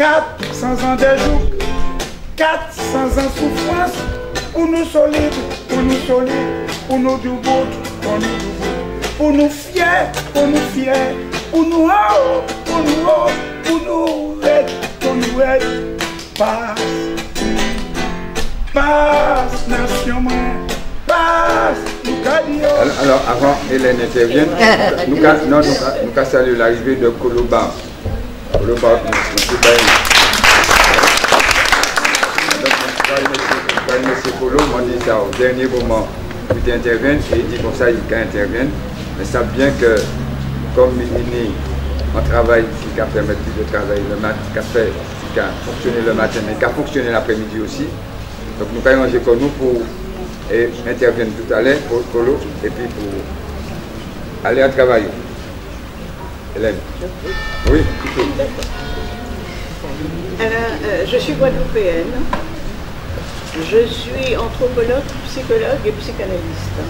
400 ans de jour, 400 ans souffrance, pour nous solides, pour nous solides, pour nous du bout, pour nous du bout, pour nous fiers, pour nous fiers, pour nous haut, pour nous haut, pour nous aider, pour nous aider. Passe, passe, nation, passe, nous caillons. Alors, avant Hélène intervienne, nous allons saluer l'arrivée de Koloba. Koloba, M. Baye. Donc, M. Kolo m'a dit ça au dernier moment. Il intervient et il dit comme ça, il intervient. Mais ça bien que, comme il est en travail, il a permis de travailler le matin, qui a fonctionné le matin, mais qui a fonctionné l'après-midi aussi. Donc nous allons ranger comme nous pour intervenir tout à l'heure pour Colo et puis pour aller à travailler. Hélène. Oui, plutôt. Alors, je suis guadeloupéenne. Je suis anthropologue, psychologue et psychanalyste.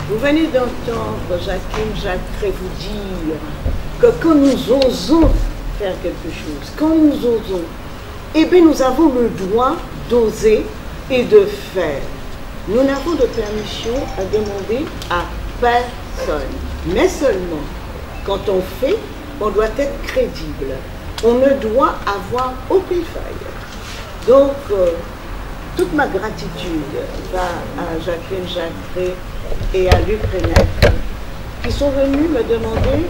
Vous venez d'entendre Jacqueline Jacquet vous dire que quand nous osons faire quelque chose, quand nous osons, eh bien nous avons le droit d'oser et de faire. Nous n'avons de permission à demander à personne. Mais seulement, quand on fait, on doit être crédible. On ne doit avoir aucune faille. Donc, toute ma gratitude va à Jacqueline Jacquet et à Luc Renek, qui sont venus me demander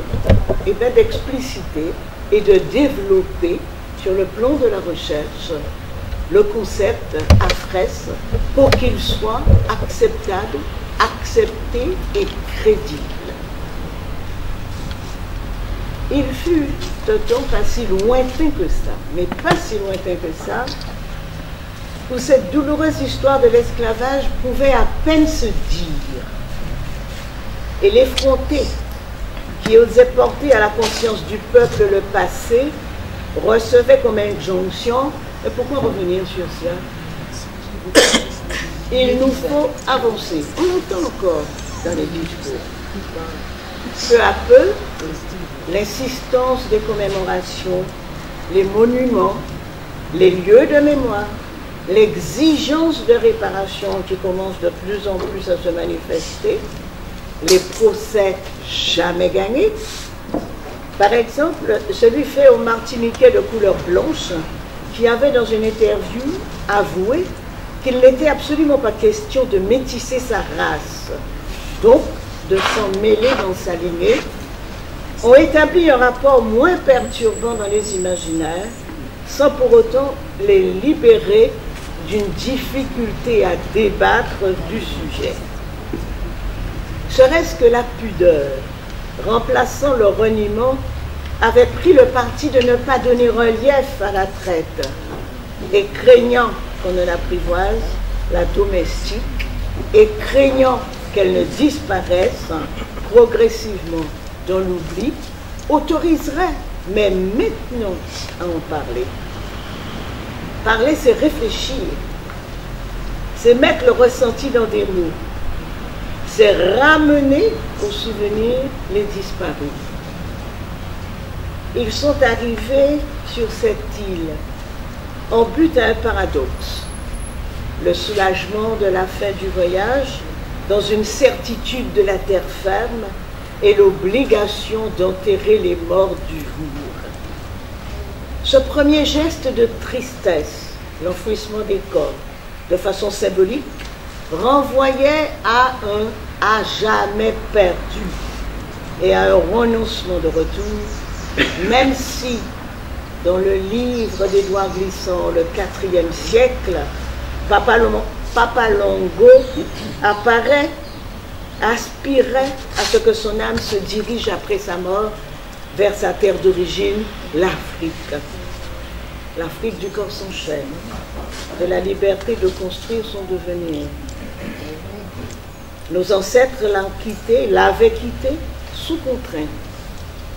d'expliciter et de développer sur le plan de la recherche le concept AFRES pour qu'il soit acceptable, accepté et crédible. Il fut un temps pas si lointain que ça, mais pas si lointain que ça, où cette douloureuse histoire de l'esclavage pouvait à peine se dire. Et l'effronté qui osait porter à la conscience du peuple le passé recevait comme injonction. Et pourquoi revenir sur ça? Il nous faut avancer. On entend encore dans les discours. Peu à peu, l'insistance des commémorations, les monuments, les lieux de mémoire, l'exigence de réparation qui commence de plus en plus à se manifester, les procès jamais gagnés. Par exemple, celui fait au Martiniquais de couleur blanche, qui avait dans une interview avoué qu'il n'était absolument pas question de métisser sa race, donc de s'en mêler dans sa lignée, ont établi un rapport moins perturbant dans les imaginaires, sans pour autant les libérer d'une difficulté à débattre du sujet. Serait-ce que la pudeur, remplaçant le reniement, avait pris le parti de ne pas donner relief à la traite, et craignant qu'on ne l'apprivoise, la domestique, et craignant qu'elle ne disparaisse progressivement dans l'oubli, autoriserait, mais maintenant, à en parler. Parler, c'est réfléchir, c'est mettre le ressenti dans des mots, c'est ramener au souvenir les disparus. Ils sont arrivés sur cette île en but à un paradoxe, le soulagement de la fin du voyage dans une certitude de la terre ferme et l'obligation d'enterrer les morts du jour. Ce premier geste de tristesse, l'enfouissement des corps, de façon symbolique, renvoyait à un à jamais perdu et à un renoncement de retour, même si dans le livre d'Édouard Glissant, le IVe siècle, Papa Longo apparaît, aspirait à ce que son âme se dirige après sa mort vers sa terre d'origine, l'Afrique. L'Afrique du corps sans chaîne, de la liberté de construire son devenir. Nos ancêtres l'avaient quitté sous contrainte,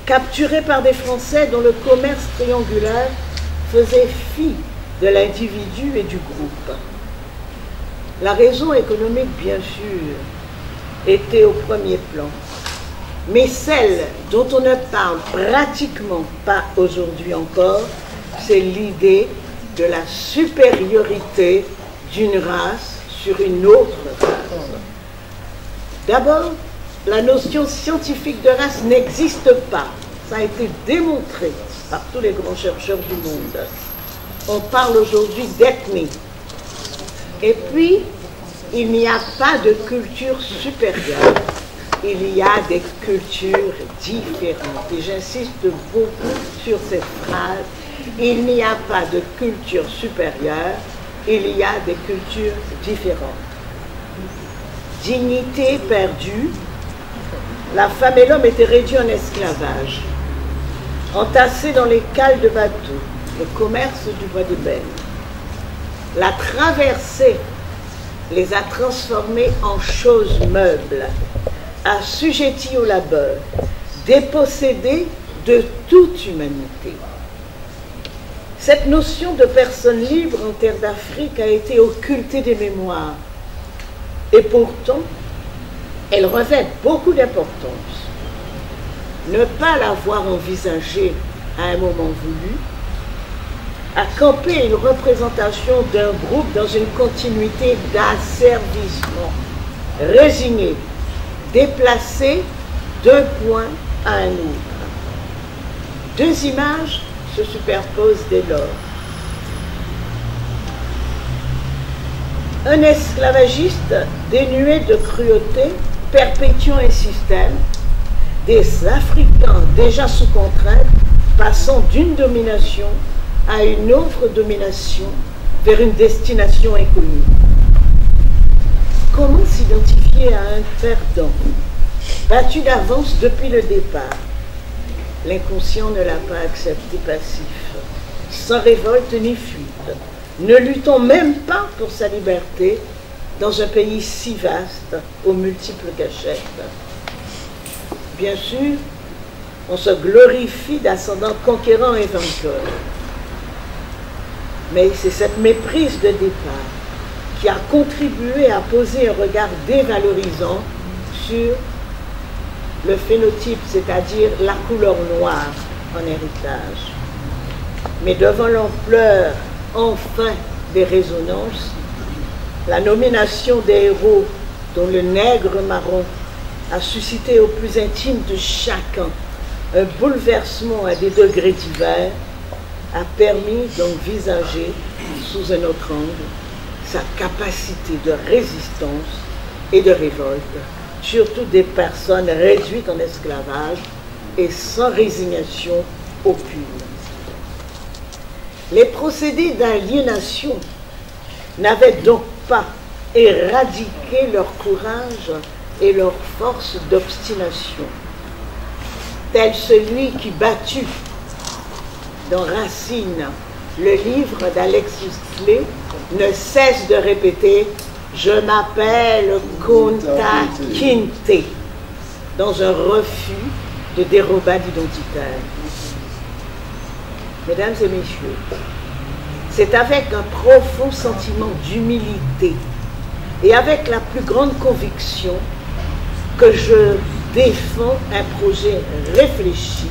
capturés par des Français dont le commerce triangulaire faisait fi de l'individu et du groupe. La raison économique, bien sûr, était au premier plan, mais celle dont on ne parle pratiquement pas aujourd'hui encore, c'est l'idée de la supériorité d'une race sur une autre race. D'abord, la notion scientifique de race n'existe pas. Ça a été démontré par tous les grands chercheurs du monde. On parle aujourd'hui d'ethnie. Et puis, il n'y a pas de culture supérieure. Il y a des cultures différentes. Et j'insiste beaucoup sur cette phrase. Il n'y a pas de culture supérieure. Il y a des cultures différentes. Dignité perdue. La femme et l'homme étaient réduits en esclavage, entassés dans les cales de bateaux, le commerce du bois d'ébène. La traversée les a transformés en choses meubles, assujettis au labeur, dépossédés de toute humanité. Cette notion de personne libre en terre d'Afrique a été occultée des mémoires. Et pourtant, elle revêt beaucoup d'importance. Ne pas l'avoir envisagée à un moment voulu a campé une représentation d'un groupe dans une continuité d'asservissement, résigné, déplacé d'un point à un autre. Deux images se superposent dès lors. Un esclavagiste dénué de cruauté perpétuant un système, des Africains déjà sous contrainte passant d'une domination à une autre domination vers une destination inconnue. Comment s'identifier à un perdant, battu d'avance depuis le départ? L'inconscient ne l'a pas accepté passif, sans révolte ni fuite, ne luttant même pas pour sa liberté dans un pays si vaste, aux multiples cachettes. Bien sûr, on se glorifie d'ascendants conquérants et vainqueurs. Mais c'est cette méprise de départ qui a contribué à poser un regard dévalorisant sur le phénotype, c'est-à-dire la couleur noire en héritage. Mais devant l'ampleur, enfin, des résonances, la nomination des héros dont le nègre marron a suscité au plus intime de chacun un bouleversement à des degrés divers, a permis d'envisager sous un autre angle sa capacité de résistance et de révolte, surtout des personnes réduites en esclavage et sans résignation aucune. Les procédés d'aliénation n'avaient donc pas éradiqué leur courage et leur force d'obstination, tel celui qui, battu dans Racine, le livre d'Alexis Clé, ne cesse de répéter « Je m'appelle Kunta Kinte » dans un refus de dérobat identitaire. Mesdames et messieurs, c'est avec un profond sentiment d'humilité et avec la plus grande conviction que je défends un projet réfléchi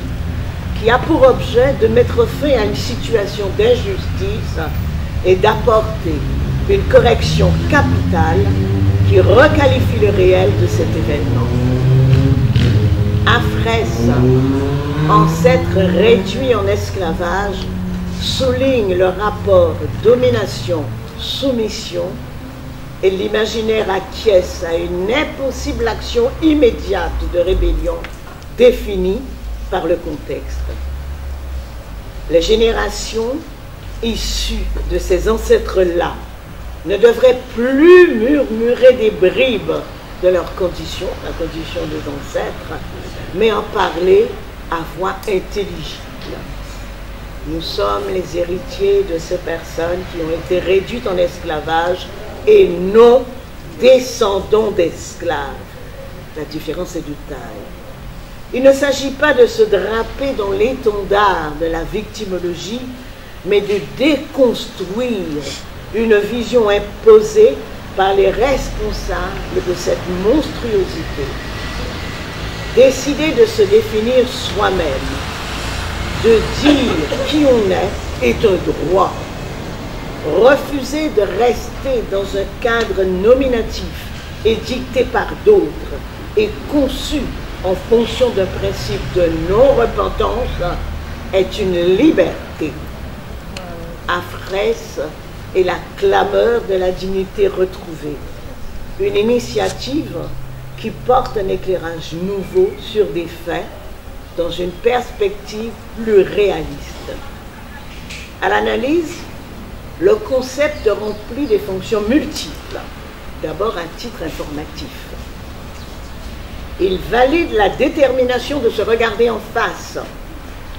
qui a pour objet de mettre fin à une situation d'injustice et d'apporter une correction capitale qui requalifie le réel de cet événement. Afrès, ancêtre réduit en esclavage, souligne le rapport domination-soumission et l'imaginaire acquiesce à une impossible action immédiate de rébellion définie par le contexte. Les générations issues de ces ancêtres-là ne devraient plus murmurer des bribes de leur condition, la condition des ancêtres, mais en parler à voix intelligible. Nous sommes les héritiers de ces personnes qui ont été réduites en esclavage et non descendants d'esclaves. La différence est de taille. Il ne s'agit pas de se draper dans l'étendard de la victimologie, mais de déconstruire une vision imposée par les responsables de cette monstruosité. Décider de se définir soi-même, de dire qui on est, est un droit. Refuser de rester dans un cadre nominatif et dicté par d'autres et conçu en fonction d'un principe de non-repentance est une liberté. Afrès est la clameur de la dignité retrouvée, une initiative qui porte un éclairage nouveau sur des faits dans une perspective plus réaliste. À l'analyse, le concept remplit des fonctions multiples. D'abord, un titre informatif. Il valide la détermination de se regarder en face,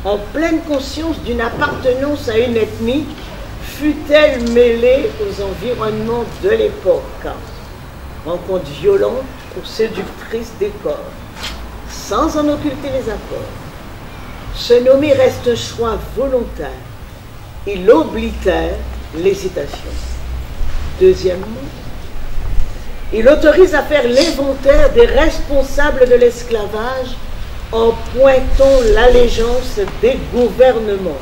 en pleine conscience d'une appartenance à une ethnie, fût-elle mêlée aux environnements de l'époque. Rencontre violente ou séductrice des corps, sans en occulter les apports. Se nommer reste un choix volontaire. Il oblitère l'hésitation. Deuxièmement, il autorise à faire l'inventaire des responsables de l'esclavage en pointant l'allégeance des gouvernements.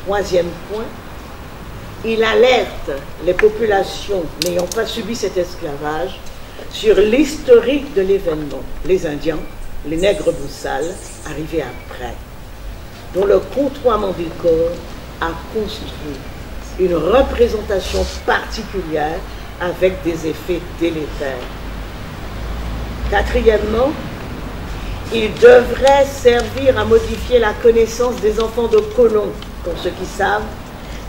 Troisième point, il alerte les populations n'ayant pas subi cet esclavage sur l'historique de l'événement. Les Indiens, les nègres boussales, arrivés après, dont le contournement des corps a construit une représentation particulière avec des effets délétères. Quatrièmement, il devrait servir à modifier la connaissance des enfants de colons, pour ceux qui savent,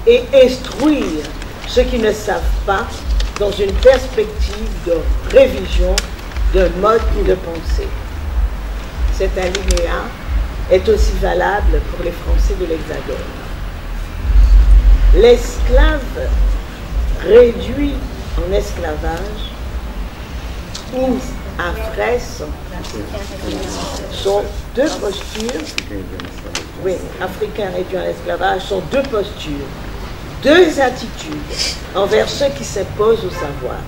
et instruire ceux qui ne savent pas dans une perspective de révision d'un mode de pensée. Cet alinéa est aussi valable pour les Français de l'Hexagone. L'esclave réduit en esclavage ou Afrès sont deux postures, oui, africains réduits en esclavage sont deux postures, deux attitudes envers ceux qui s'imposent au savoir.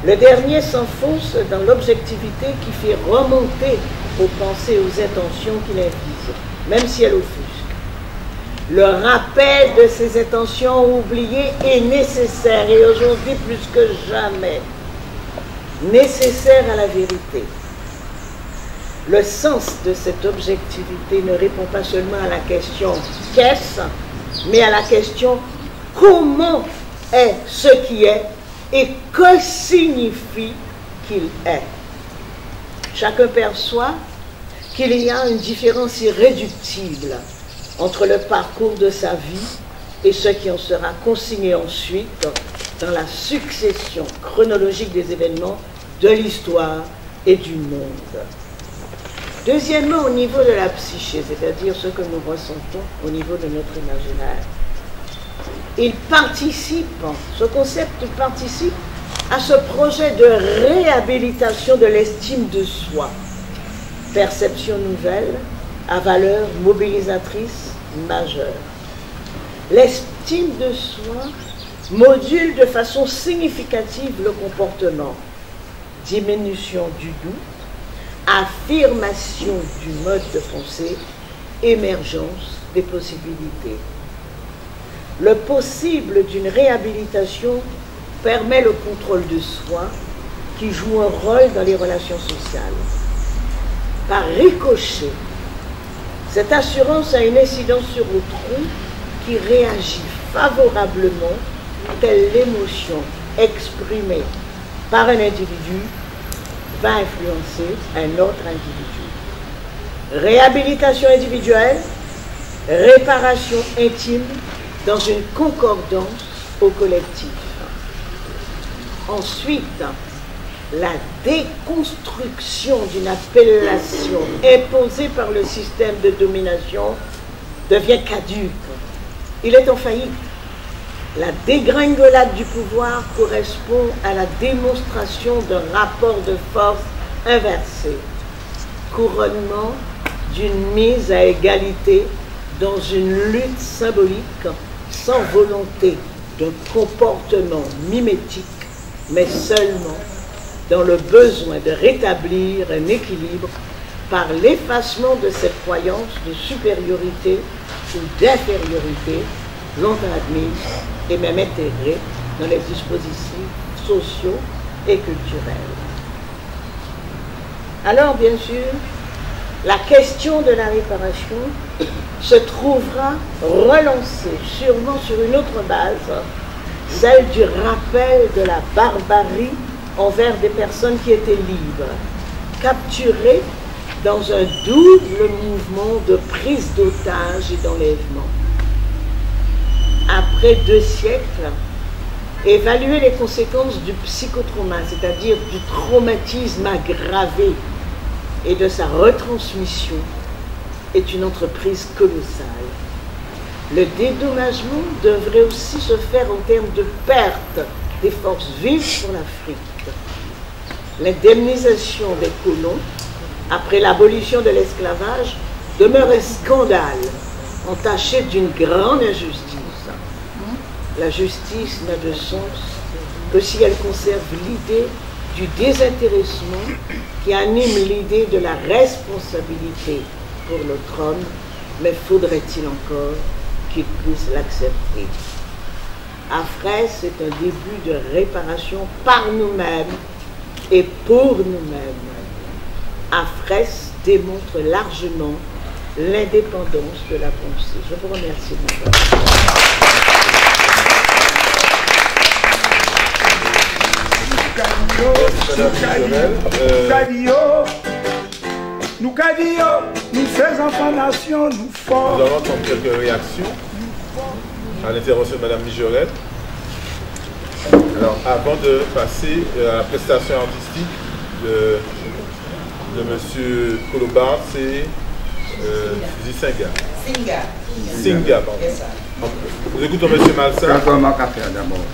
Le dernier s'enfonce dans l'objectivité qui fait remonter aux pensées et aux intentions qu'il invise, même si elles offusquent. Le rappel de ces intentions oubliées est nécessaire, et aujourd'hui plus que jamais, nécessaire à la vérité. Le sens de cette objectivité ne répond pas seulement à la question « qu'est-ce ?», mais à la question « comment est ce qui est et que signifie qu'il est ?» Chacun perçoit qu'il y a une différence irréductible entre le parcours de sa vie et ce qui en sera consigné ensuite dans la succession chronologique des événements de l'histoire et du monde. Deuxièmement, au niveau de la psyché, c'est-à-dire ce que nous ressentons au niveau de notre imaginaire, il participe, ce concept participe à ce projet de réhabilitation de l'estime de soi, perception nouvelle à valeur mobilisatrice majeure. L'estime de soi module de façon significative le comportement, diminution du doute, affirmation du mode de pensée, émergence des possibilités. Le possible d'une réhabilitation permet le contrôle de soi qui joue un rôle dans les relations sociales. Par ricochet, cette assurance a une incidence sur autrui qui réagit favorablement telle l'émotion exprimée par un individu va influencer un autre individu. Réhabilitation individuelle, réparation intime dans une concordance au collectif. Ensuite, la déconstruction d'une appellation imposée par le système de domination devient caduque. Il est en faillite. La dégringolade du pouvoir correspond à la démonstration d'un rapport de force inversé, couronnement d'une mise à égalité dans une lutte symbolique sans volonté d'un comportement mimétique, mais seulement dans le besoin de rétablir un équilibre par l'effacement de cette croyance de supériorité ou d'infériorité l'ont admise et même intégrée dans les dispositifs sociaux et culturels. Alors, bien sûr, la question de la réparation se trouvera relancée, sûrement sur une autre base, celle du rappel de la barbarie envers des personnes qui étaient libres, capturées dans un double mouvement de prise d'otages et d'enlèvement. Après 2 siècles, évaluer les conséquences du psychotrauma, c'est-à-dire du traumatisme aggravé et de sa retransmission, est une entreprise colossale. Le dédommagement devrait aussi se faire en termes de perte des forces vives pour l'Afrique. L'indemnisation des colons, après l'abolition de l'esclavage, demeure un scandale entaché d'une grande injustice. La justice n'a de sens que si elle conserve l'idée du désintéressement qui anime l'idée de la responsabilité pour l'autre homme, mais faudrait-il encore qu'il puisse l'accepter. AFRES est un début de réparation par nous-mêmes et pour nous-mêmes. AFRES démontre largement l'indépendance de la pensée. Je vous remercie beaucoup. Nous ces enfants nation, nous forts. Nous allons entendre quelques réactions à l'intervention de Mme Mijorel. Alors, avant de passer à la prestation artistique de M. Kolobar, c'est Suzy Singa. Nous écoutons M. Malsa. Quand on manque à faire d'abord,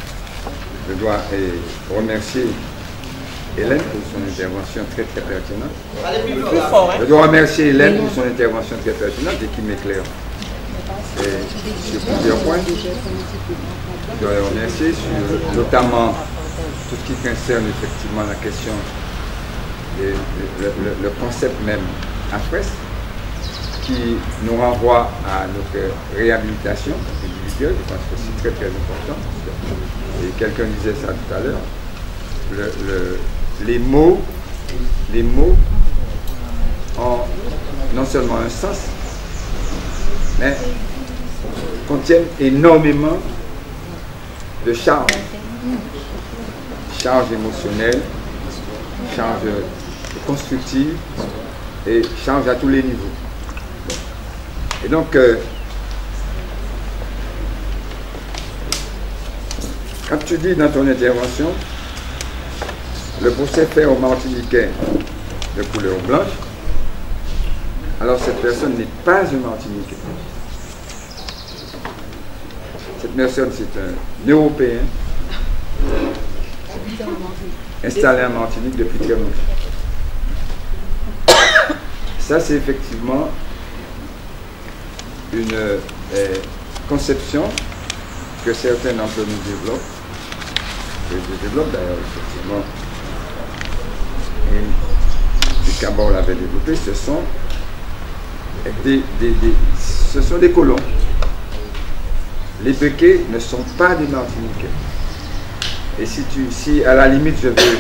je dois remercier Hélène pour son intervention très pertinente. Je dois remercier Hélène pour son intervention très pertinente et qui m'éclaire sur plusieurs points. Je dois remercier sur notamment tout ce qui concerne effectivement la question, le concept même AFRES, qui nous renvoie à notre réhabilitation individuelle. Je pense que c'est très important. Et quelqu'un disait ça tout à l'heure. Les mots ont non seulement un sens, mais contiennent énormément de charge émotionnelle, charge constructive et charge à tous les niveaux. Et donc, quand tu dis dans ton intervention, le procès fait au Martiniquais de couleur blanche, alors cette personne n'est pas un Martiniquais. Cette personne, c'est un Européen installé en Martinique depuis très longtemps. Ça, c'est effectivement une conception que certains d'entre nous développent. Je développe d'ailleurs, effectivement. Et Cabot l'avait développé, ce sont des colons. Les Békés ne sont pas des Martiniquais. Et si à la limite je veux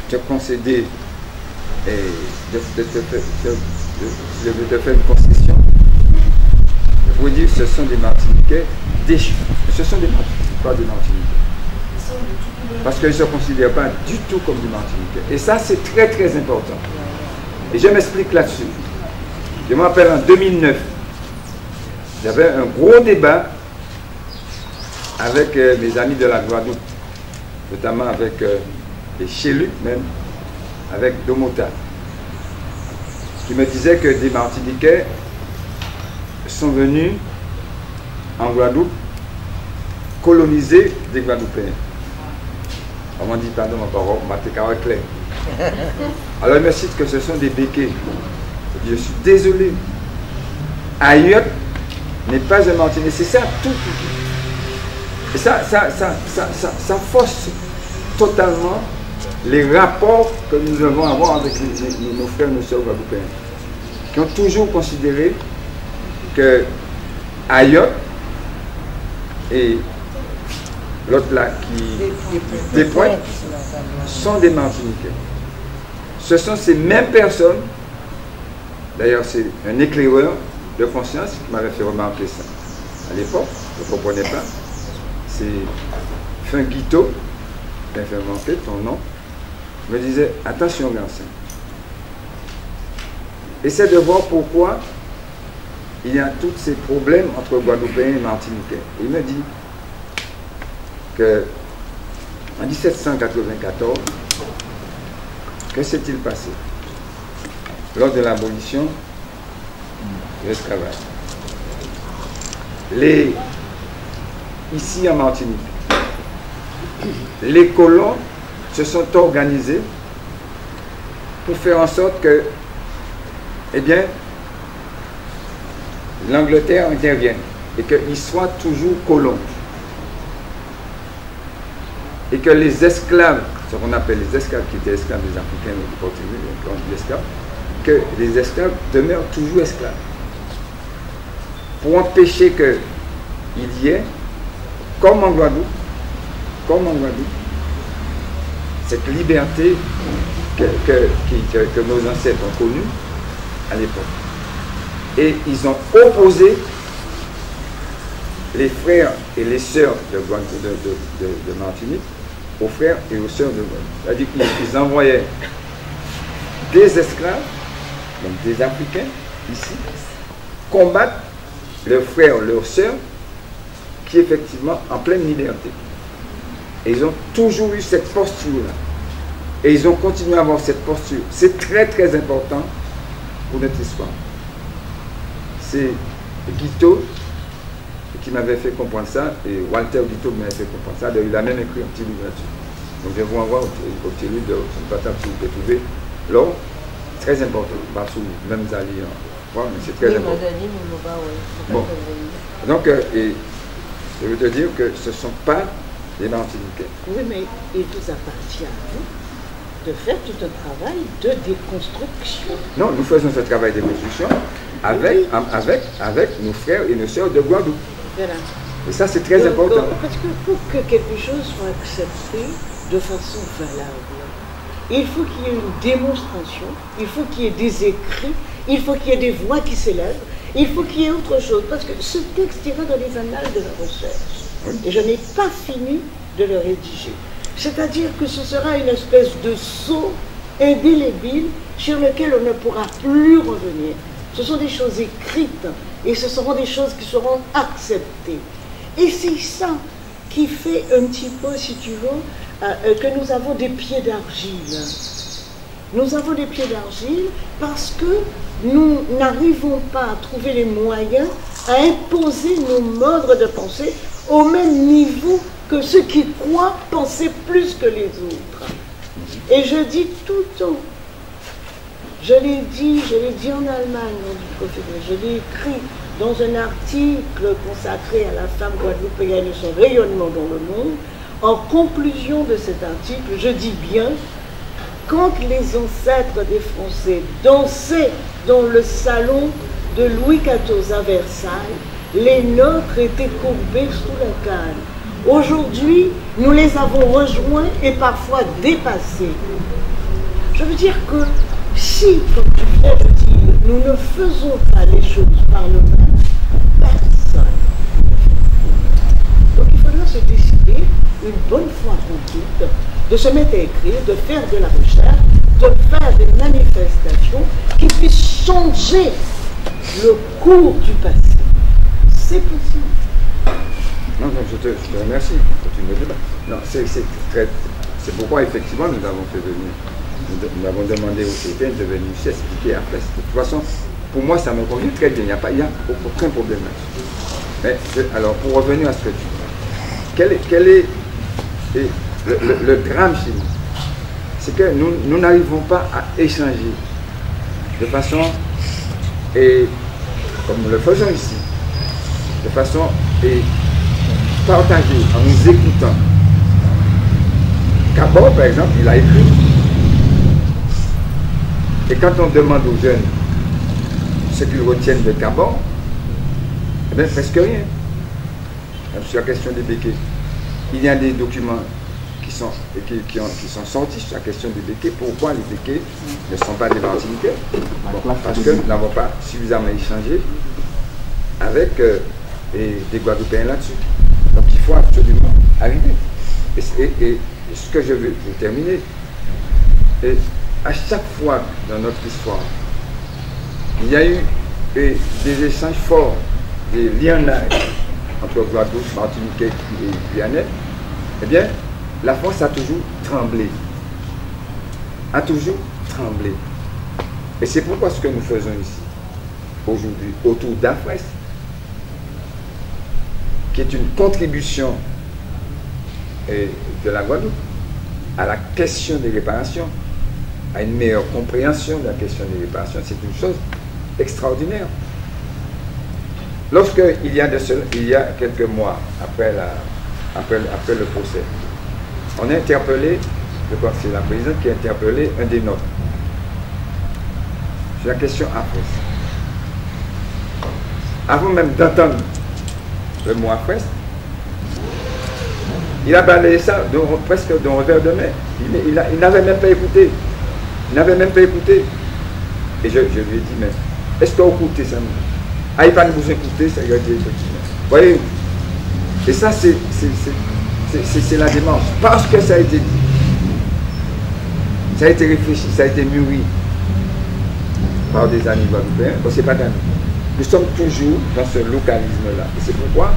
te concéder et je veux te faire une concession, je vous dire que ce sont des Martiniquais déchus. Ce sont des Martiniquais, pas des Martiniquais. Parce qu'ils ne se considèrent pas du tout comme des Martiniquais. Et ça, c'est très très important. Et je m'explique là-dessus. Je me rappelle en 2009, j'avais un gros débat avec mes amis de la Guadeloupe, notamment avec les Chélucs même, avec Domota, qui me disait que des Martiniquais sont venus en Guadeloupe coloniser des Guadeloupéens. On m'a dit, pardon, ma parole, on m'a fait clair. Alors, il me cite que ce sont des Békés. Je suis désolé. Ayotte n'est pas un Martiniquais. C'est ça, tout. Et ça fausse totalement les rapports que nous devons avoir avec nos frères et nos sœurs guadeloupéens, qui ont toujours considéré que Ayotte et l'autre là qui des Pointes sont des Martiniquais. Ce sont ces mêmes personnes, d'ailleurs c'est un éclaireur de conscience qui m'avait fait remarquer ça. À l'époque, je ne comprenais pas. C'est Funguito, qui m'a fait remarquer ton nom, me disait attention garçon. Essaie de voir pourquoi il y a tous ces problèmes entre Guadeloupéens et Martiniquais. Il me dit que en 1794, que s'est-il passé lors de l'abolition de l'esclavage? Ici en Martinique, les colons se sont organisés pour faire en sorte que, eh bien, l'Angleterre intervienne et qu'ils soient toujours colons. Et que les esclaves, ce qu'on appelle les esclaves qui étaient esclaves des Africains ou du portugais, que les esclaves demeurent toujours esclaves. Pour empêcher qu'il y ait, comme en Guadeloupe, cette liberté que nos ancêtres ont connue à l'époque. Et ils ont opposé les frères et les sœurs de Martinique aux frères et aux sœurs de Guadeloupe. C'est-à-dire qu'ils envoyaient des esclaves, donc des Africains, ici, combattre leurs frères, leurs sœurs, qui effectivement en pleine liberté. Et ils ont toujours eu cette posture-là. Et ils ont continué à avoir cette posture. C'est très très important pour notre histoire. C'est Guiteau qui m'avait fait comprendre ça, et Walter Guiteau m'avait fait comprendre ça. Il a même écrit un petit livre là-dessus. Donc je vous envoie au petit livre de son patable si vous pouvez trouver. Là, très important. Même Zali, mais c'est très important. Bon. Donc, je veux te dire que ce ne sont pas les Martiniquais. Oui, mais il vous appartient à vous de faire tout un travail de déconstruction. Non, nous faisons ce travail de déconstruction avec nos frères et nos sœurs de Guadeloupe. Voilà. Et ça, c'est très important. Parce que pour que quelque chose soit accepté de façon valable, il faut qu'il y ait une démonstration, il faut qu'il y ait des écrits, il faut qu'il y ait des voix qui s'élèvent, il faut qu'il y ait autre chose. Parce que ce texte ira dans les annales de la recherche. Oui. Et je n'ai pas fini de le rédiger. C'est-à-dire que ce sera une espèce de sceau indélébile sur lequel on ne pourra plus revenir. Ce sont des choses écrites et ce seront des choses qui seront acceptées. Et c'est ça qui fait un petit peu, si tu veux, que nous avons des pieds d'argile. Nous avons des pieds d'argile parce que nous n'arrivons pas à trouver les moyens à imposer nos modes de pensée au même niveau que ceux qui croient penser plus que les autres. Et je dis tout le temps, je l'ai dit en Allemagne, je l'ai écrit dans un article consacré à la femme guadeloupéenne et son rayonnement dans le monde. En conclusion de cet article, je dis bien, quand les ancêtres des Français dansaient dans le salon de Louis XIV à Versailles, les nôtres étaient courbés sous la canne. Aujourd'hui, nous les avons rejoints et parfois dépassés. Je veux dire que si, comme tu viens de dire, nous ne faisons pas les choses par nous-mêmes, personne. Donc il faudra se décider une bonne fois pour toutes de se mettre à écrire, de faire de la recherche, de faire des manifestations qui puissent changer le cours du passé. C'est possible. Non, je te remercie. Continue le débat. Non, c'est pourquoi effectivement nous avons fait venir. Nous avons demandé aux États de venir s'expliquer après. De toute façon, pour moi, ça me convient très bien. Il n'y a aucun problème là-dessus. Mais alors, pour revenir à ce que tu dis, quel est le drame chez nous? C'est que nous n'arrivons pas à échanger de façon, et comme nous le faisons ici, de façon partagée, en nous écoutant. Cabot, par exemple, il a écrit. Et quand on demande aux jeunes ce qu'ils retiennent de Cabot, Ben, presque rien. Sur la question des béquets, il y a des documents qui sont sortis sur la question des béquets. Pourquoi les béquets ne sont pas des Martiniquais? Parce que nous n'avons pas suffisamment échangé avec des Guadeloupéens là-dessus. Donc il faut absolument arriver. Et ce que je veux terminer, et à chaque fois dans notre histoire, il y a eu des échanges forts, des liens entre Guadeloupe, Martinique et Guyane. Eh bien, la France a toujours tremblé. A toujours tremblé. Et c'est pourquoi ce que nous faisons ici, aujourd'hui, autour d'AFRES, qui est une contribution de la Guadeloupe à la question des réparations, à une meilleure compréhension de la question des réparations, c'est une chose extraordinaire. Lorsqu'il y a quelques mois après le procès, on a interpellé, je crois que c'est la présidente qui a interpellé un des nôtres sur la question AFRES. Avant même d'entendre le mot AFRES, il a balayé ça presque d'un revers de main. Il n'avait même pas écouté. Il n'avait même pas écouté. Et je lui ai dit, mais est-ce que vous écoutez ça? Ah, il va nous écouter, ça y a dit effectivement. Vous voyez? Et ça, c'est la démarche. Parce que ça a été dit. Ça a été réfléchi, ça a été mûri par des amis guadeloupéens. Bon, c'est pas d'amis. Nous sommes toujours dans ce localisme-là. Et c'est pourquoi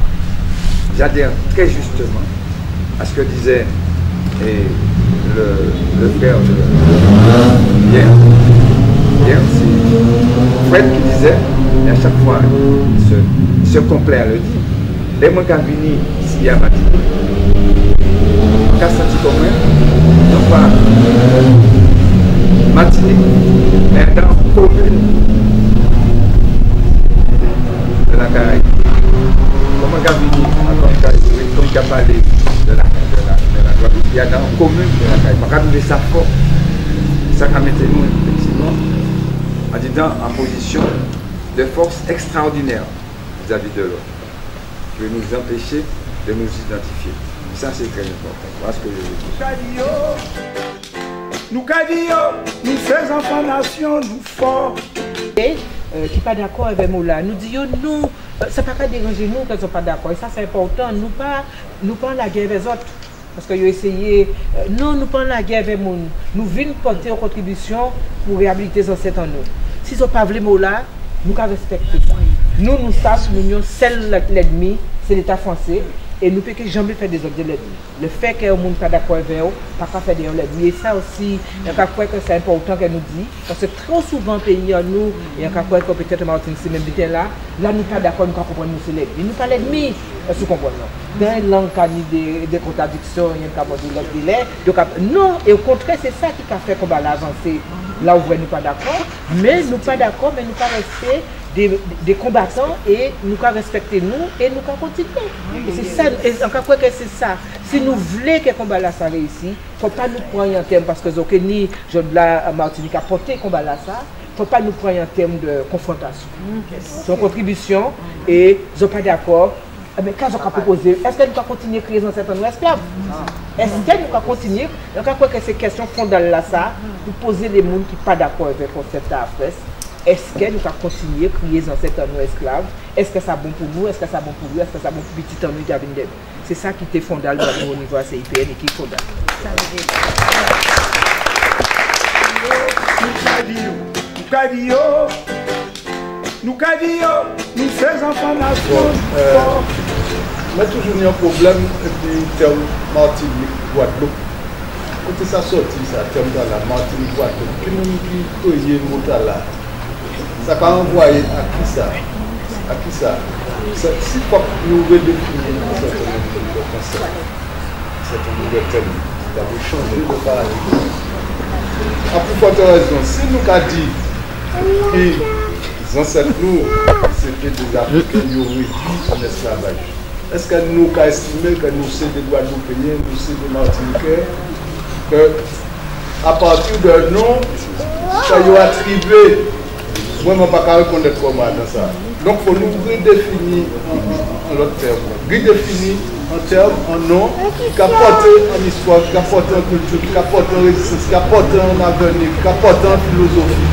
j'adhère très justement à ce que disait le frère de Pierre. Pierre, c'est Fred qui disait, et à chaque fois, il se complaît à le dire, les mots qui sont venus ici à Martinique, qui ont senti comme moi, non pas Martinique, mais dans la commune de la Caraïbe. Comme un gars venu, comme il a parlé de la Guadeloupe, il y a dans la commune de la Caraïbe. On va trouver ça fort. Ça a mis nous, effectivement, en disant en position de force extraordinaire vis-à-vis de l'autre, qui veut nous empêcher de nous identifier. Ça, c'est très important. Voilà ce que je veux dire. Nous nous ces enfants nation, nous forts. Qui n'est pas d'accord avec Moula. Nous disons, nous, ça ne peut pas déranger nous quand ils ne sont pas d'accord. Et ça, c'est important. Nous pas la guerre avec les autres. Parce qu'ils ont essayé. Non, nous pas la guerre avec nous. Nous venons porter une contribution pour réhabiliter les ancêtres en nous. S'ils n'ont pas voulu Moula, nous devons respecter ça. Nous savons que nous sommes l'ennemi, c'est l'État français. Et nous ne pouvons jamais faire des objets de l'ennemi. Le fait que le monde n'est pas d'accord avec nous, pas qu'à faire des l'ennemi. Et ça aussi, il y a que c'est important qu'elle nous dit. Parce que trop souvent, pays en nous, il y a que peut-être Martinique, c'est même là, nous ne sommes pas d'accord, nous comprenons que c'est l'ennemi. Nous ne sommes pas l'ennemi, nous comprenons. Dans une langue, il y a des contradictions, il y a des délais. Non, et au contraire, c'est ça qui a fait qu'on va l'avancer. Là où nous ne sommes pas d'accord, mais nous ne sommes pas d'accord, mais nous ne sommes pas restés des combattants et nous devons respecter nous et nous devons continuer. C'est ça, et encore quoi que c'est ça. Si nous voulons que le combat là ça réussisse, il ne faut pas nous prendre en termes parce que ni Jean de la Martinique a porté le combat là ça, il ne faut pas nous prendre en termes de confrontation. Son contribution et ils ne sont pas d'accord. Mais quand on a proposé, est-ce que nous allons continuer à créer un certain nombre d'esclaves? Est-ce que nous allons continuer? Donc, quoi que ces questions fondamentales là ça, pour poser les gens qui ne sont pas d'accord avec le concept d'AFRES. Est-ce que nous allons continuer à créer un certain nombre d'esclaves? Est-ce que c'est bon pour nous? Est-ce que c'est bon pour lui? Est-ce que c'est bon pour petit en nous qui a venu d'eux? C'est ça qui était fondamental au niveau de CIPN et qui est fondamental. Nous ces enfants nations. On a toujours eu un problème du terme Martinique, Guadeloupe. Quand ça sorti, ça terme dans la Martinique, Guadeloupe, qui nous dit que le mot là, ça va envoyer à qui ça? À qui ça? Si nous redéfinissons ce concept, c'est un nouvel terme, ça va changer de paradigme. À plus forte raison, si nous avons dit que les ancêtres nous, c'était des Africains, ils ont réduit en esclavage. Est-ce que nous avons estimé que nous sommes des Guadeloupéens, nous sommes des Martiniquais, qu'à partir de nous, ça y a attribué, moi je ne peux pas reconnaître comment dans ça. Donc, il faut nous redéfinir en l'autre terme. Redéfinir en termes, en nom, qui apporte en histoire, qui apporte en culture, qui apporte en résistance, qui apporte en avenir, qui apporte en philosophie.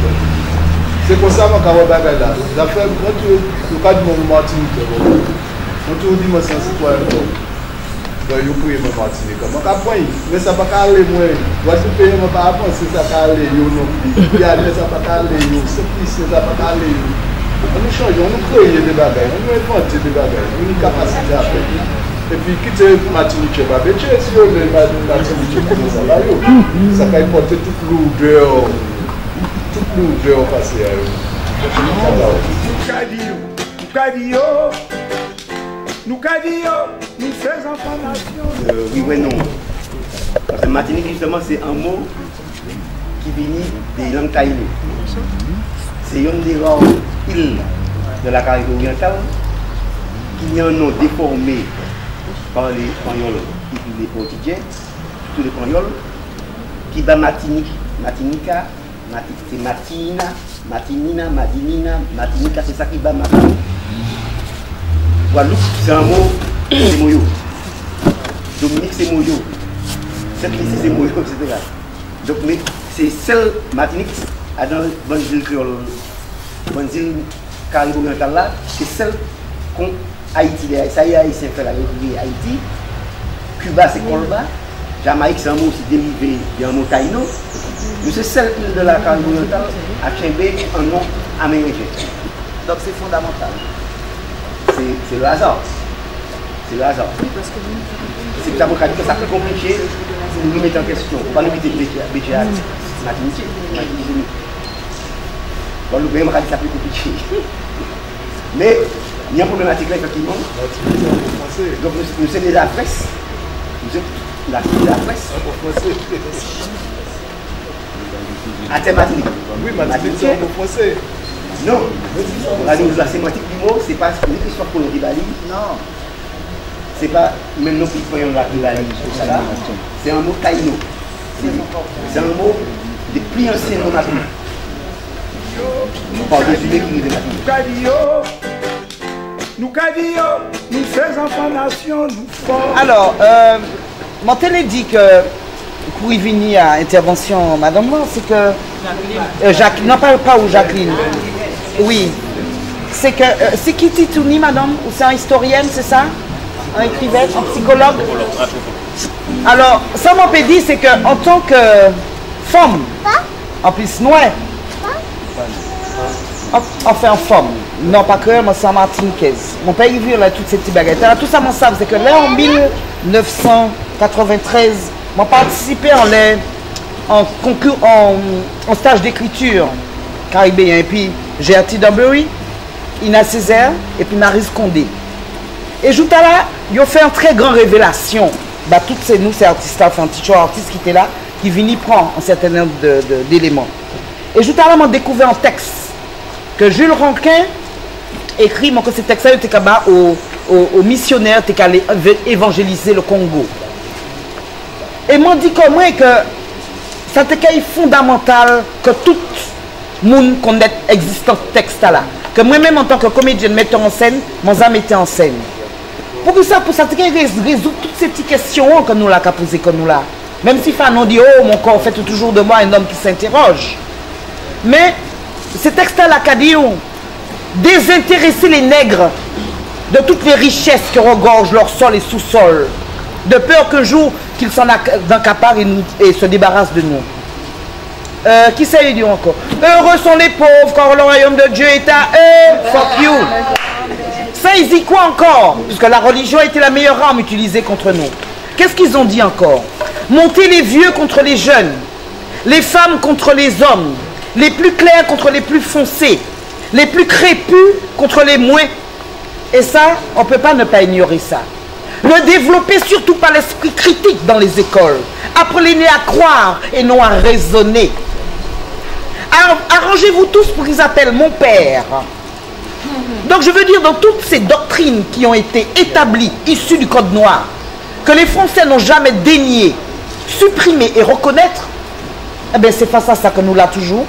C'est comme ça que je vais faire là. L'affaire, quand tu as dit mon Martinique, quand tu dis mon sens citoyen, donc je peux me Martinique. Je vais mais ça ne va pas aller moins. Voici que je ne vais pas penser que ça va aller non plus. Il y a des ça va pas aller, ça va pas aller. On nous change, on nous crée des bagages, on nous invente des bagages, on a une capacité à faire. Et puis quitter Martinique, si on est Martinique, ça va porter toute l'odeur. Toute l'odeur passée à eux. Nous faisons enfants nation. Oui, ouais, non. Parce que Martinique, justement, c'est un mot qui vient des langues taïnées. C'est une des rares îles de la Caraïbe orientale qui a un nom déformé par les Espagnols et puis les Portugais, tous les Espagnols, qui bat Martinique, Martinica, c'est Martina, Martinina, Madinina, Martinica, c'est ça qui bat Martinique. Guadeloupe, c'est un mot, c'est Moyo. Dominique, c'est Moyo. Sainte-Lucie, c'est Moyo, etc. Donc, mais c'est seule Martinique, dans le bonne île créole, bonne île Caraïbe orientale là, c'est celle qu'on Haïti, ça y est, Haïtien fait la République Haïti. Cuba, c'est Colba. Jamaïque, c'est un mot aussi dérivé d'un mot taïno. Mais c'est celle de la Caraïbe orientale à Tchembé un nom amérindien. Donc c'est fondamental. C'est le hasard. C'est le hasard. C'est que ça peut compliquer pour nous mettre en question. On va nous mettre BGA, Martinique. Bon, le BM ça peut compliquer. Mais il y a un problématique là, effectivement. Donc nous sommes des adresses. Nous sommes la presse. À terre Martinique. Oui, Martinique, c'est un mot français. Non. La sémantique du mot, c'est pas une histoire pour le Ribali. Non. C'est pas même non plus pour la Ribali. C'est un mot taïno. C'est un mot des plus anciens noms Martinique. On parle des humains qui nous démarquent. Nous faisons enfants nation, nous forts. Alors, mon télé dit que pour y venir à intervention, madame, c'est que Jacqueline, non pas où Jacqueline, oui, c'est que c'est qui Titouni, madame, ou c'est un historienne, c'est ça, un écrivain, un psychologue. Alors, ça m'a dit, c'est que en tant que femme, en plus noire, enfin en femme, non pas que moi c'est en martiniquaise. Mon père il vit là toutes ces petites baguettes. Alors tout ça moi savent c'est que là en 1993, moi participé en concours en stage d'écriture caribéen et puis j'ai Ati Danbury, Ina Césaire et puis Maryse Condé. Et jouta là, ils ont fait une très grande révélation. Bah toutes ces nous ces artistes là, enfin petit artistes qui étaient là, qui venaient prendre un certain nombre d'éléments. Et jouta là m'a découvert un texte que Jules Rankin écrit, que ce texte-là était aux missionnaires qui allaient évangéliser le Congo. Et m'a dit comment que ça était fondamental que tout le monde connaisse l'existence de texte-là. Que moi-même en tant que comédienne, metteur en scène, mon âme était en scène. Pour ça résoudre toutes ces petites questions que nous l'avons posées comme nous là. Même si Fanon dit, oh mon corps fait toujours de moi un homme qui s'interroge. Mais ce texte-là qu'a dit, désintéresser les nègres de toutes les richesses qui regorgent leur sol et sous-sol, de peur qu'un jour qu'ils s'en accaparent et se débarrassent de nous. Qui sait dire encore? Heureux sont les pauvres quand le royaume de Dieu est à eux. Fuck you. Ça, ils disent quoi encore? Puisque la religion était la meilleure arme utilisée contre nous. Qu'est-ce qu'ils ont dit encore? Monter les vieux contre les jeunes, les femmes contre les hommes, les plus clairs contre les plus foncés, les plus crépus contre les moins. Et ça, on ne peut pas ne pas ignorer ça. Le développer surtout par l'esprit critique dans les écoles. Apprenez à croire et non à raisonner. Arrangez-vous tous pour qu'ils appellent mon père. Donc je veux dire, dans toutes ces doctrines qui ont été établies, issues du Code noir, que les Français n'ont jamais daigné supprimer et reconnaître, eh bien c'est face à ça que nous l'a toujours.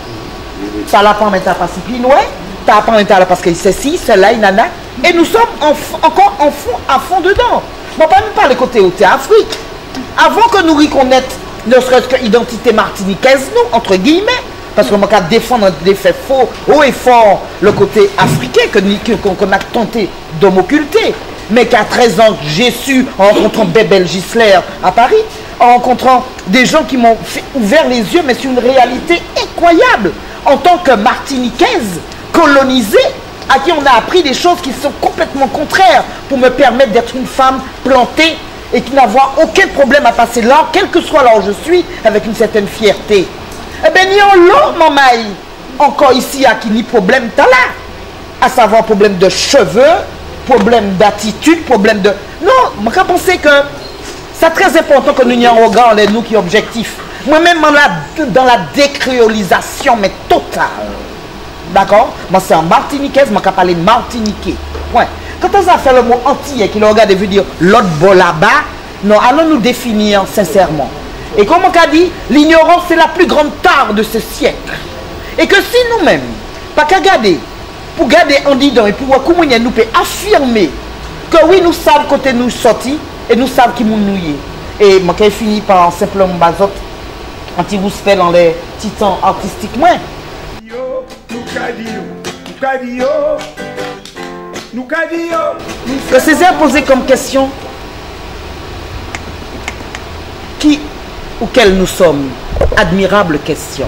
Par la part mettre à discipline, ouais. t'as pas parce qu'il sait si, celle-là, il nana. Et nous sommes encore à fond dedans. On pas même parler côté au Afrique. Avant que nous reconnaître ne serait-ce que l'identité martiniquaise, nous, entre guillemets, parce qu'on va défendre des faits faux, haut et fort, le côté africain qu'on a tenté d'occulter. Mais qu'à 13 ans, j'ai su, en rencontrant Bébel Gisler à Paris, en rencontrant des gens qui m'ont ouvert les yeux, mais sur une réalité incroyable. En tant que martiniquaise, colonisée, à qui on a appris des choses qui sont complètement contraires pour me permettre d'être une femme plantée et qui n'avoir aucun problème à passer là, quel que soit là où je suis, avec une certaine fierté. Eh bien, ni en l'eau, mamaï, encore ici, à qui ni problème t'as là. À savoir problème de cheveux, problème d'attitude, problème de... Non, je pense que c'est très important que nous y en regardons les nous qui objectifs. Moi-même, dans la décréolisation, mais totale. D'accord? Moi, c'est en martiniquaise, moi, je parle martiniquais. Point. Quand on a fait le mot antillais, qui le regarde et veut dire l'autre bol là-bas, non, allons nous définir sincèrement. Et comme on a dit, l'ignorance, c'est la plus grande tare de ce siècle. Et que si nous-mêmes, pas qu'à garder, pour garder en disant et pour comment nous peut affirmer que oui, nous savons côté nous sortis et nous savons qui nous nouillés. Et moi, j'ai fini par simplement bazot, anti-respect dans les titans artistiques. Moi. Le Césaire posait comme question qui ou quel nous sommes. Admirable question.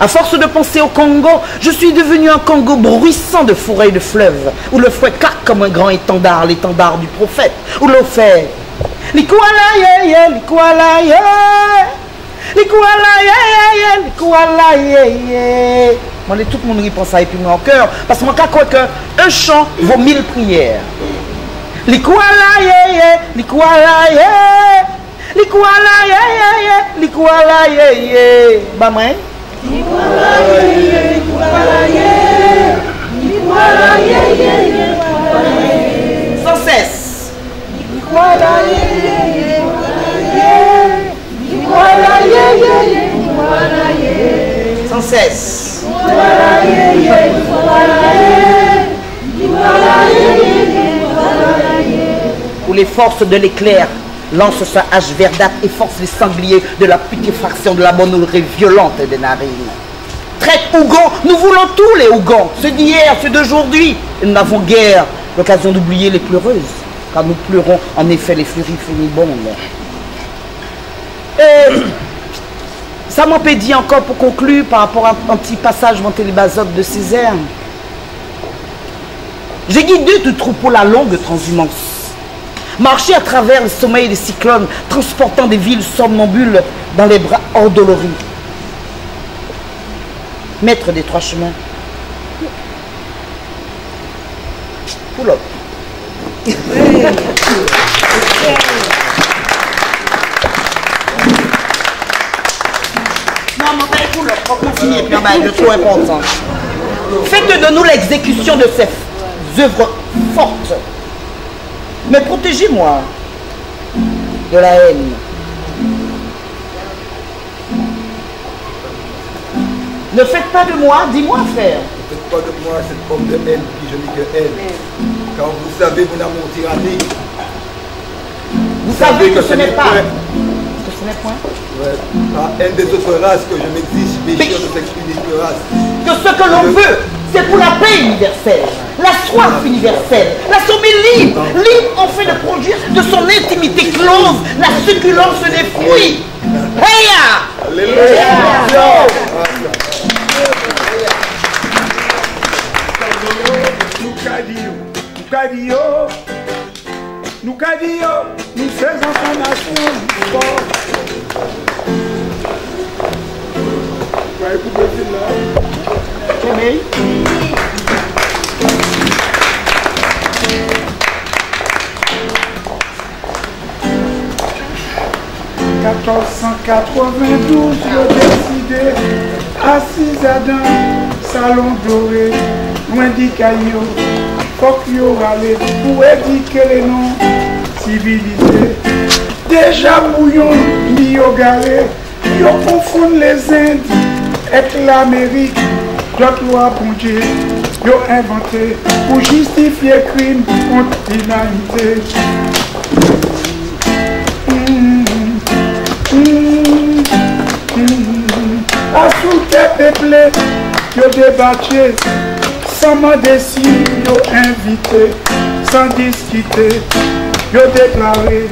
À force de penser au Congo, je suis devenu un Congo bruissant de forêts et de fleuves, où le fouet claque comme un grand étendard, l'étendard du prophète, où l'eau fait Likuala ye ye, likuala ye, likuala ye ye, likuala ye ye. Moi, tout le monde pense à et puis moi en cœur, parce que moi, je crois qu'un chant vaut 1000 prières. Likuala ye ye, likuala ye, likuala ye ye, likuala ye ye. Bah, moi, sans cesse. Sans cesse. Où les forces de l'éclair lancent sa hache verdâtre et force les sangliers de la putréfaction de la monolée violente des narines. Traite Ougon, nous voulons tous les Ougons, ceux d'hier, ceux d'aujourd'hui. Et nous n'avons guère l'occasion d'oublier les pleureuses, car nous pleurons en effet les furies furibondes. Et ça m'a dit encore pour conclure par rapport à un petit passage dans Télébazote de Césaire. J'ai guidé du troupeau la longue transhumance. Marcher à travers le sommeil des cyclones, transportant des villes somnambules dans les bras endoloris. Maître des trois chemins. Pull up. Non, mais pull up. On continue et puis on va être trop important. Faites de nous l'exécution de ces œuvres fortes. Mais protégez-moi de la haine. Ne faites pas de moi, dis-moi faire. Ne faites pas de moi cette forme de haine qui je n'ai que haine. Car vous savez mon amour tyrannique. Vous savez que ce n'est pas. Que ce n'est point. Ouais. La haine des autres races que je m'exige, pécheur de cette unique race. Que ce que l'on veut, c'est pour la paix universelle, la soif universelle, la sommeil libre, libre en fait de produire de son intimité close la succulence des fruits. Heya! Alléluia! Nous cadio, nous faisons son nation fort. Ouais, écoutez, c'est là. Tenez. 1492, j'ai décidé, assis à dans salon doré, loin du caillou, faut qu'il y aura les pour éduquer les noms civilisés. Déjà bouillon, ni au galé, ils confondent les Indes avec l'Amérique, d'autres lois pour Dieu. yo inventé pour justifier crime contre l'humanité. A sous tête peuplée, yo débattu, sans demander si yo invité, sans discuter, yo déclaré,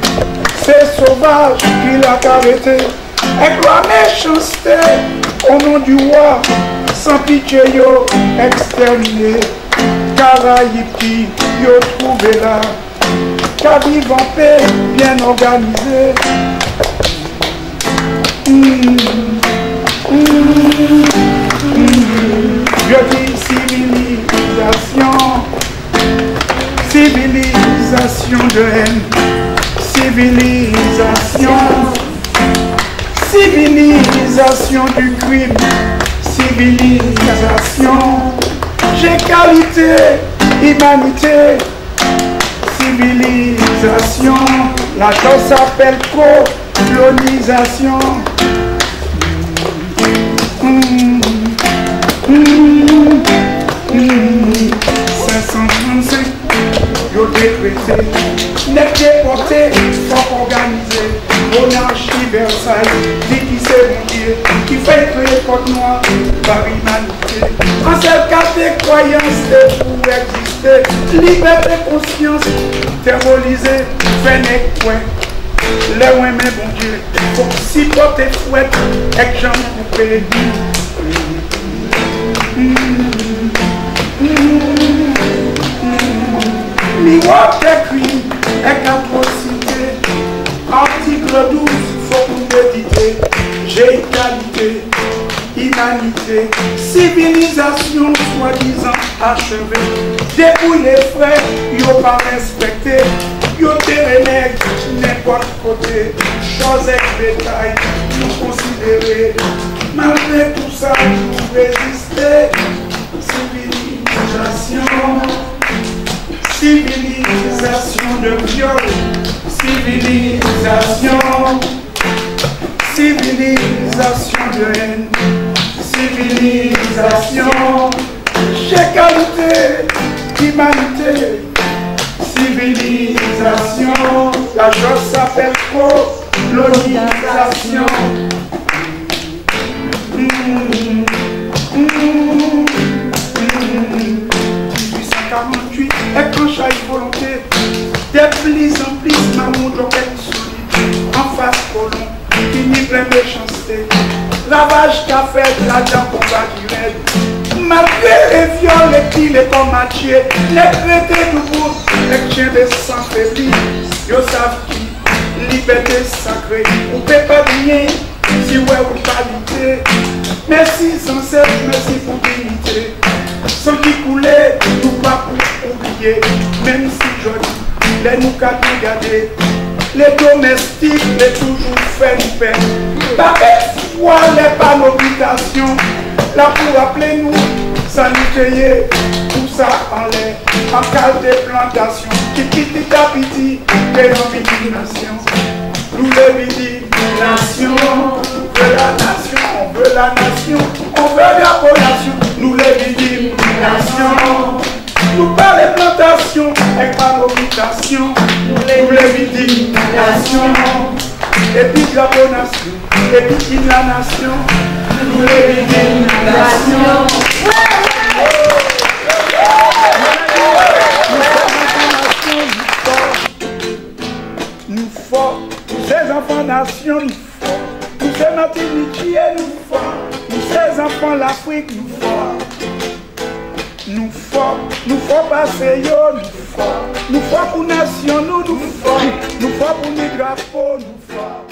c'est sauvage qui l'a arrêté. Avec la méchanceté, au nom du roi, sans pitié yo exterminé. Caraïbes qui yo trouvé là, qu'à vivre en paix, bien organisé. Je dis civilisation, civilisation de haine, civilisation, civilisation du crime, civilisation, j'ai qualité, humanité, civilisation, la chose s'appelle colonisation. 535, yo décrété, n'est déporté, faut organiser, monarchie Versailles, dit qui c'est mon Dieu, qui fait créer côte noire par humanité. En seul cas de croyance, c'est pour exister, liberté, conscience, terrorisé, fait n'est point. Les ouins, mais bon Dieu, faut si porter fouette, et que j'en coupé. Miroir écrit et atrocité. Article 12, faut vous méditer. J'ai égalité, humanité, civilisation soi-disant achevée. Dépouille les frères, y'ont pas respecté. Y'ont terrené n'importe côté. Chose et bétail, nous considérer. Malgré tout ça, nous résister. Civilisation, civilisation de viol, civilisation, civilisation de haine, civilisation, j'ai qualité, humanité, civilisation, la chose s'appelle colonisation. 1848, et quand j'ai volonté, de plus en plus, ma monde est solide, en face colon, fini plein méchanceté, lavage qu'a fait, la dent combat direct, malgré les viols, les piles et commatiers, les traités de bout, les chiens de sang faiblis, yo savent qui, liberté sacrée, on ne peut pas bien, si ouais ou qualité, merci sans cesse, merci pour dignité. Sans qui couler, nous pas pour oublier, même si je dis, les nous qu'à regarder, les domestiques, les toujours fait nous peine. Pas fois les panneaux d'habitation, là pour appeler nous, ça nous paye, tout ça en l'air, en cas de plantation, qui petit à petit, et en nation. Nous les nation, on veut la nation, on veut la nation, on veut la relation, nous les nation. Nous pas les plantations, avec pas l'habitation, nous les nation. Et puis la nation, et puis la nation, nous les nation. Nous forts, tous ces enfants nation, nous forts, tous ces Martiniquais, nous forts, tous ces enfants l'Afrique, nous forts. Nous forts passer yo, nous forts pour nation, nous forts pour les drapeaux, nous forts.